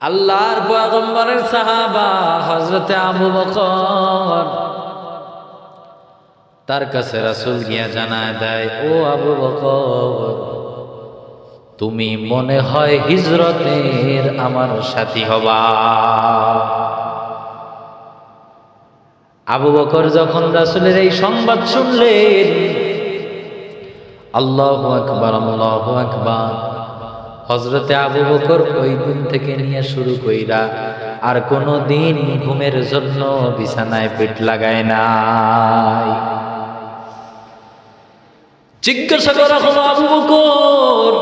আল্লাহর পয়গম্বরের সাহাবা হযরতে আবু বকর, তার কাছে রাসূল গিয়া জানায় দেয়, ও আবু বকর, তুমি মনে হয় হিজরতের আমার সাথী হবা। আবু বকর যখন রাসূলের এই সংবাদ শুনলেন, আল্লাহু আকবার, আল্লাহু আকবার, হযরতে আবু বকর ওই দিন থেকে নিয়ে শুরু কইরা আর কোনো দিন ঘুমের জন্য বিছানায় পিঠ লাগায় নাই। জিজ্ঞাসা করা হলো, আবু বকর,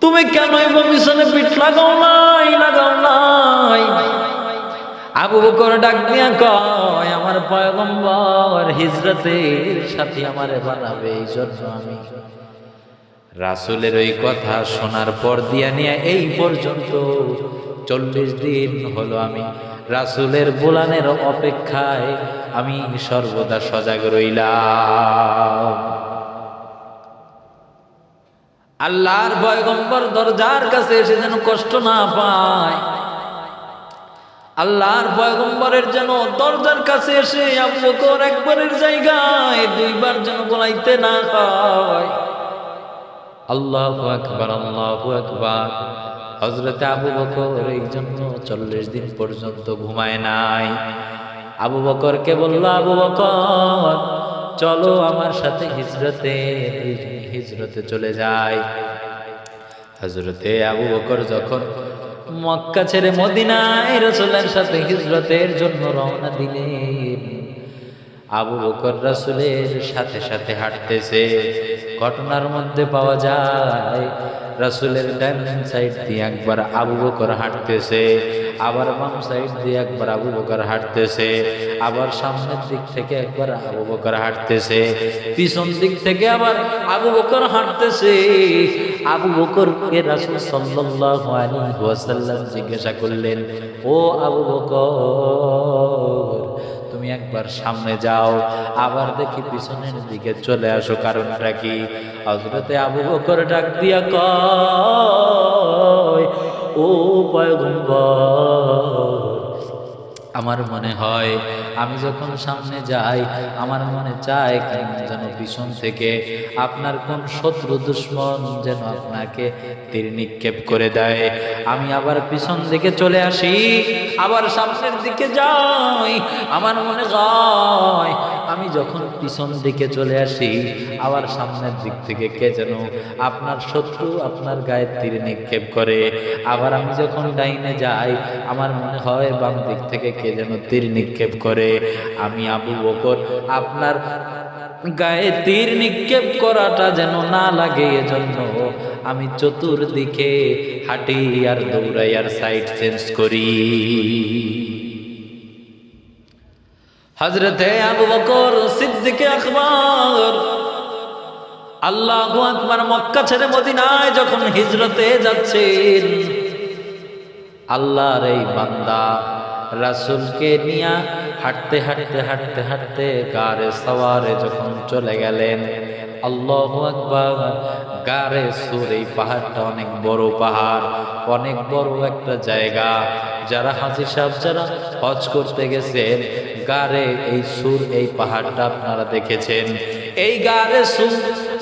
তুমি কেন এবার বিছানায় পিঠ লাগাও নাই? আবু বকর ডাক দিয়া কয়, আমার পয়গম্বর হিজরতের সাথে আমারে বানাবে, এই জন্য আমি রাসূলের ওই কথা শোনার পর দিয়া নিয়ে এই পর্যন্ত 40 দিন হলো আমি রাসূলের বলানের অপেক্ষায় আমি সর্বদা সজাগ রইলাম। আল্লাহর পয়গম্বর দরজার কাছে এসে যেন কষ্ট না পায়, আল্লাহর পয়গম্বরের যেন দরজার কাছে এসে আবু বকর একবারের জায়গায় দুইবার যেন বলাইতে না হয়। আল্লাহু আকবার, আল্লাহু আকবার। হযরতে আবু বকর এই জন্য 40 দিন পর্যন্ত ঘুমায় নাই। আবু বকরকে বলল, আবু বকর, চলো আমার সাথে হিজরতে চলে যায়। হযরতে আবু বকর যখন মক্কা ছেড়ে মদিনায় রাসূলের সাথে হিজরতের জন্য রওনা দিলেন, আবু বকর রাসূলের সাথে সাথে হাঁটতেছে। ঘটনার মধ্যে পাওয়া যায় রাসূলের ডান সাইড দিয়ে একবার আবু বকর হাঁটতেছে, আবার বাম সাইড দিয়ে একবার আবু বকর হাঁটতেছে, আবার সামনের দিক থেকে একবার আবু বকর হাঁটতেছে, পিছন দিক থেকে আবার আবু বকর হাঁটতেছে। আবু বকরকে রাসূল সাল্লাল্লাহু আলাইহি ওয়াসাল্লাম জিজ্ঞাসা করলেন, ও আবু বকর, তুমি একবার সামনে যাও, আবার দেখি পিছনের দিকে চলে আসো, কারণটা কি? হযরতে আবু বকর ডাক দিয়া কয়, ও পয়গম্বর, আমার মনে হয় আমি যখন সামনে যাই আমার মনে চায় কেমন যেন পিছন থেকে আপনার কোন শত্রু দুশ্মন যেন আপনাকে তীর নিক্ষেপ করে দেয়। আমি আবার পিছন দিকে চলে আসি, আবার সামনের দিকে যাই, আমার মনে হয় আমি যখন পিছন দিকে চলে আসি আবার সামনের দিক থেকে কে যেন আপনার শত্রু আপনার গায়ে তীর নিক্ষেপ করে। আবার আমি যখন ডাইনে যাই আমার মনে হয় বাম দিক থেকে কে যেন তীর নিক্ষেপ করে। আমি আবু বকর আপনার গায়ে তীর নিক্ষেপ করাটা যেন না লাগে, এজন্য আমি চতুর্দিকে হাঁটি আর দৌড়াই আর সাইড চেঞ্জ করি। হযরতে আবু বকর সিদ্দিক আকবর আল্লাহু আকবার মক্কা ছেড়ে মদিনায় যখন হিজরতে যাচ্ছেন, আল্লাহর এই বান্দা রাসূলকে নিয়ে হাঁটতে হাঁটতে হাঁটতে হাঁটতে গারে সওয়ারে যখন চলে গেলেন, আল্লাহু আকবার, গারে সুর, এই পাহাড়টা অনেক বড় পাহাড়, অনেক বড় একটা জায়গা। যারা হাজী সাহেব যারা হজ করতে গেছেন, গারে এই সুর, এই পাহাড়টা আপনারা দেখেছেন। এই গারে সুর,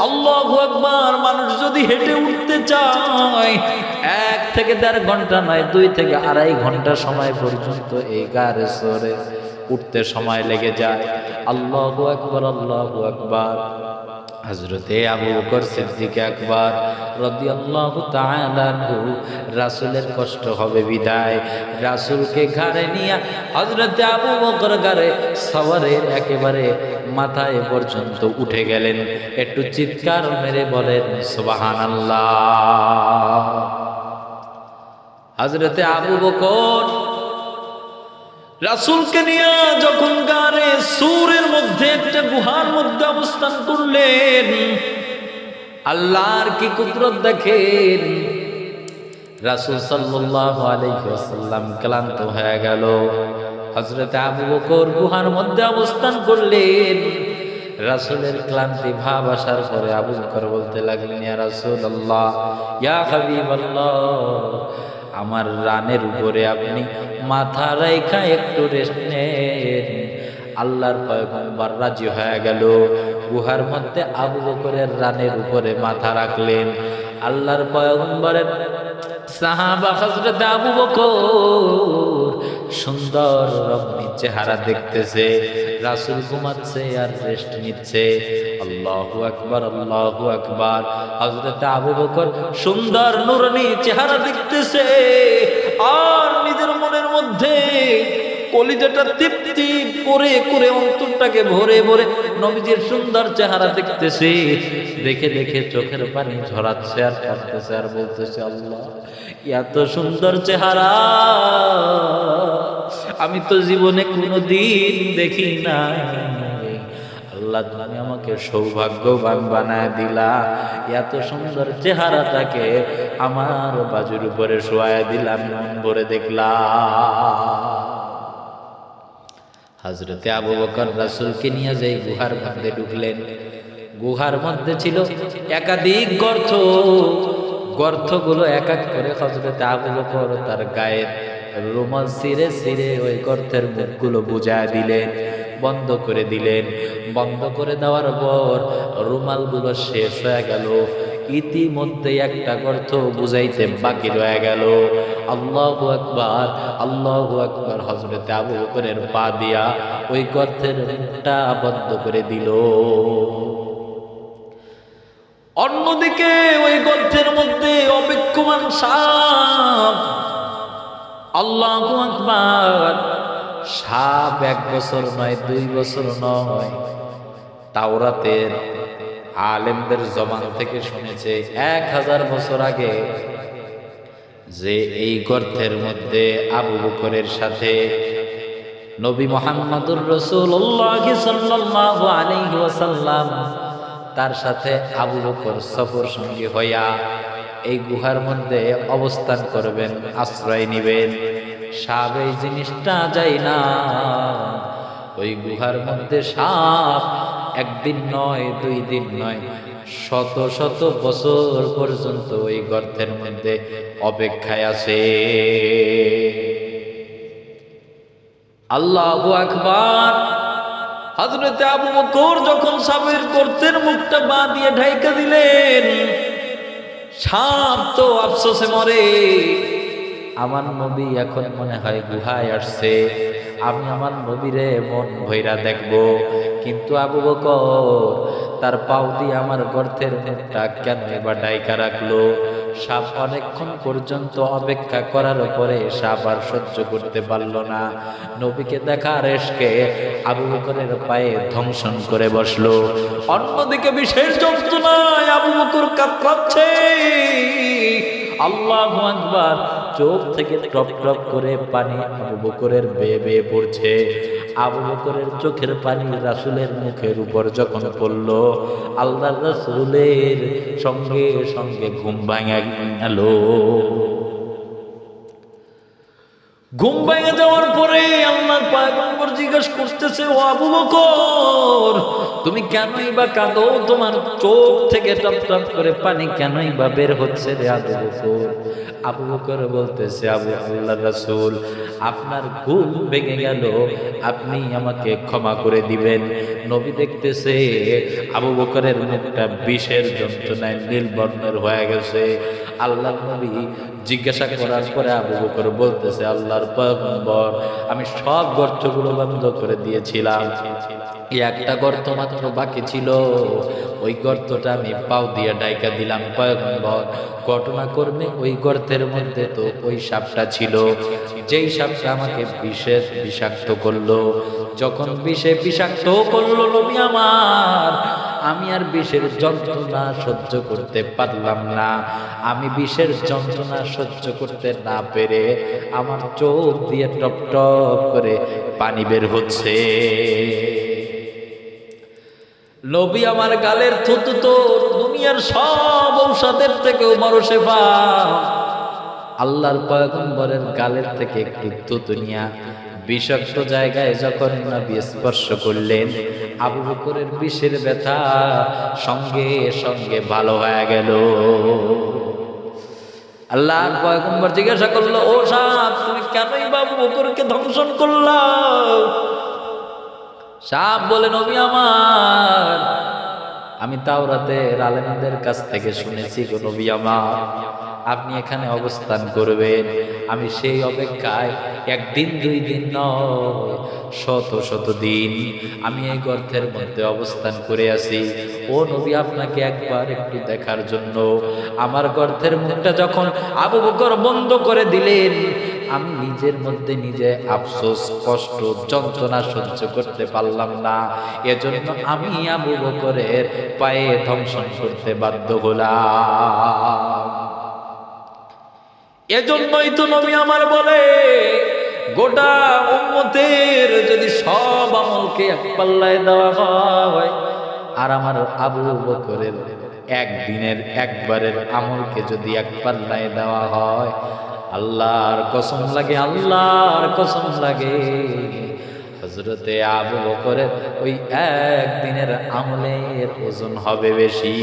আল্লাহু আকবার, মানুষ যদি হেঁটে উঠতে চায় 1 থেকে 1.5 ঘন্টা নয়, 2 থেকে 2.5 ঘন্টা সময় পর্যন্ত এই গারে সুরে উঠতে সময় লেগে যায়। আল্লাহু আকবার, আল্লাহু আকবার। হযরতে আবু বকর সিদ্দিক আকবর রাদিয়াল্লাহু তাআলা আনহু রাসূলের কষ্ট হবে বিদায় রাসূলকে ঘাড়ে নিয়ে হযরতে আবু বকর গাড়ে সওয়ারের একেবারে মাথায় পর্যন্ত উঠে গেলেন। একটু চিৎকার মেরে বলেন সুবহানাল্লাহ। হযরতে আবু বকর রাসূলকে নিয়ে যখন গারে সুরের মধ্যে একটা গুহার মধ্যে অবস্থান করলেন, আল্লাহর কি কুদরত দেখেন। রাসূল সাল্লাল্লাহু আলাইহি ওয়াসাল্লাম ক্লান্ত হয়ে গেল। হযরতে আবু বকর গুহার মধ্যে অবস্থান করলেন। রাসূলের ক্লান্তি ভাব আসার পরে আবু বকর বলতে লাগলেন, ইয়া রাসূলুল্লাহ, ইয়া হাবিবাল্লাহ, আমার রানের উপরে আপনি মাথা রাইখা একটু রেস্ট নেন। আল্লাহর পয়গম্বর রাজি হয়ে গেল। গুহার মধ্যে আবু বকরের রানের উপরে মাথা রাখলেন। আল্লাহর পয়গম্বরের সাহাবা হযরত আবু বকর সুন্দর রমণী চেহারা দেখতেছে, রাসূল ঘুমাচ্ছে আর রেস্ট নিচ্ছে। আল্লাহু আকবার, আল্লাহু আকবার। হযরত আবু বকর সুন্দর নূরানী চেহারা দেখতেছে আর নিজের মনের মধ্যে কলিজাটা তৃপ্তি করে করে অন্তরটাকে ভরে ভরে নবীজির সুন্দর চেহারা দেখতেছে। দেখে দেখে চোখের পানি ঝরাচ্ছে আর কাঁদতেছে আর বলতেছে, আল্লাহ এত সুন্দর চেহারা আমি তো জীবনে কোনোদিন দেখি নাই। আল্লাহ তুমি আমাকে সৌভাগ্যবান বানায় দিলা, এত সুন্দর চেহারাটাকে আমার বাজুর উপরে শোয়ায় দিলাম, মন ভরে দেখলাম। হযরতে আবু বকর রাসূলকে নিয়ে যাই গুহার মধ্যে ঢুকলেন। গুহার মধ্যে ছিল একাধিক গর্ত। গর্তগুলো এক এক করে হযরতে আবু বকর তার গায়ের রুমাল ছিঁড়ে ছিঁড়ে ওই গর্তের মুখগুলো বুঝায় দিলেন, বন্ধ করে দিলেন। বন্ধ করে দেওয়ার পর রুমালগুলো শেষ হয়ে গেল। ইতিমধ্যে একটা গর্ত বুঝাইতে বাকি রয়ে গেল। আল্লাহু আকবার, আল্লাহু আকবার। হযরতে আবু বকরের পা দিয়া ওই গর্তের মুখটা বন্ধ করে দিল। অন্যদিকে ওই গর্তের মধ্যে অপেক্ষমান সাপ। আল্লাহু আকবার। সাপ 1 বছর নয়, 2 বছর নয়, তাওরাতের আলেমদের জবান থেকে শুনেছে 1000 বছর আগে যে এই গর্তের মধ্যে আবু বকরের সাথে নবী মুহাম্মদুর রাসূলুল্লাহ সাল্লাল্লাহু আলাইহি ওয়াসাল্লাম তার সাথে আবু বকর সফর সঙ্গী হইয়া এই গুহার মধ্যে অবস্থান করবেন, আশ্রয় নিবেন। সাপ এই জিনিসটা যায় না। ওই গুহার মধ্যে সাপ 1 দিন নয়, 2 দিন নয়, শত শত বছর পর্যন্ত ওই গর্তের মধ্যে অপেক্ষায় আছে। আল্লাহু আকবার। হযরতে আবু বকর যখন সাপের গর্তের মুখটা বাঁ দিয়ে ঢাইকা দিলেন, সাপ তো আফসোসে মরে। আমার নবী এখন মনে হয় গুহায় আসছে, আমি আমার নবীরে মন ভৈরা দেখব। কিন্তু আবু বকর তার পাও দিয়ে আমার গর্তের মুখটা কেন এবার ডাইকা রাখলো? সাপ অনেকক্ষণ পর্যন্ত অপেক্ষা করার পরে সাপ আর সহ্য করতে পারল না। নবীকে দেখার এসকে আবু বকরের পায়ে ধ্বংসন করে বসলো। অন্যদিকে বিশেষ যন্ত্রণায় আবু বকর কাতরাচ্ছে। আল্লাহু আকবার। চোখ থেকে টপ টপ করে পানি আবু বকরের বেয়ে বেয়ে পড়ছে। আবু বকরের চোখের পানি রাসূলের মুখের উপর যখন পড়ল, আল্লাহর রাসূলের সঙ্গে সঙ্গে ঘুম ভাঙা গেল। ঘুম ভেঙে যাওয়ার পরে আল্লাহর পয়গম্বর জিজ্ঞাসা করতেছে, ও আবু বকর তুমি কেনই বা কাঁদো? তোমার চোখ থেকে টপ টপ করে পানি কেনই বা বের হচ্ছে রে আবু বকর? আবু বকর বলতেছে, আল্লাহর রাসূল আপনার ঘুম ভেঙে গেল, আপনি আমাকে ক্ষমা করে দিবেন। নবী দেখতেছে আবু বকরের মুখটা বিষের যন্ত্রণায় নীল বর্ণের হয়ে গেছে। আল্লাহর নবী জিজ্ঞাসা করার পরে আবু বকর বলতেছে, আল্লাহর পয়গম্বর আমি সব গর্তগুলো বন্ধ করে দিয়েছিলাম, একটা গর্ত মাত্র বাকি ছিল, ওই গর্তটা আমি পাও দিয়ে ডাইকা দিলাম। পয়গম্বর ঘটনাক্রমে ওই গর্তের মধ্যে তো ওই সাপটা ছিল, যেই সাপটা আমাকে বিষাক্ত করলো। যখন বিষে বিষাক্ত করলো নবী আমার, আমি আর বিষের যন্ত্রণা সহ্য করতে পারলাম না। আমি বিষের যন্ত্রণা সহ্য করতে না পেরে আমার চোখ দিয়ে টপ টপ করে পানি বের হচ্ছে। নবী আমার গালের থুতু তো দুনিয়ার সব ঔষধের থেকেও বড় শেফা। আল্লাহর পয়গম্বরের গালের থেকে একটু থুতু নিয়া বিষাক্ত জায়গায় যখন নবী স্পর্শ করলেন, আবু বকরের বিষের ব্যথা সঙ্গে সঙ্গে ভালো হয়ে গেল। আল্লাহর পয়গম্বর জিজ্ঞাসা করলো, ও সাপ, তুমি কেনই আবু বকরকে ধ্বংসন করলা? সাপ বলে, নবী আমার, আমি তাওরাতের আলেমদের কাছ থেকে শুনেছি গো নবী আমার, আপনি এখানে অবস্থান করবেন। আমি সেই অপেক্ষায় একদিন দুই দিন নয়, শত শত দিন আমি এই গর্তের মধ্যে অবস্থান করে আছি ও নবী, আপনাকে একবার একটু দেখার জন্য। আমার গর্তের মুখটা যখন আবু বকর বন্ধ করে দিলেন, আমি নিজের মধ্যে নিজে আফসোস, কষ্ট, যন্ত্রণা সহ্য করতে পারলাম না। এজন্য আমি আবু বকরের পায়ে ধ্বংসন করতে বাধ্য হলাম। এজন্যই তো নবী আমার বলে, গোটা উম্মতের যদি সব আমলকে এক পাল্লায় দেওয়া হয়, আর আমার আবু বকরের একদিনের একবারের আমলকে যদি এক পাল্লায় দেওয়া হয়, আল্লাহর কসম লাগে, আল্লাহর কসম লাগে, হযরতে আবু বকরের ওই একদিনের আমলের ওজন হবে বেশি।